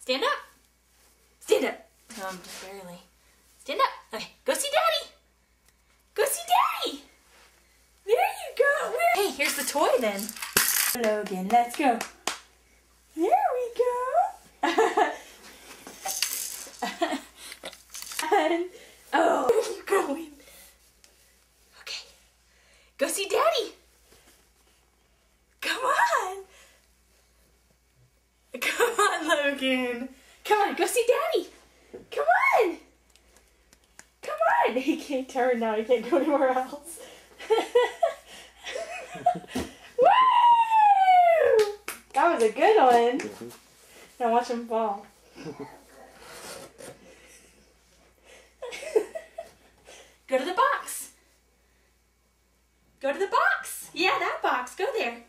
Stand up. Stand up. Just barely. Stand up. Okay, go see Daddy. Go see Daddy. There you go. Hey, here's the toy then. Logan, let's go. There we go. And, oh, where are you going? Okay, go see Daddy. Come on. Come on, Logan. Come on, go see Daddy. Come on. Come on. He can't turn now. He can't go anywhere else. Woo! That was a good one. Now watch him fall. Go to the box. Go to the box. Yeah, that box. Go there.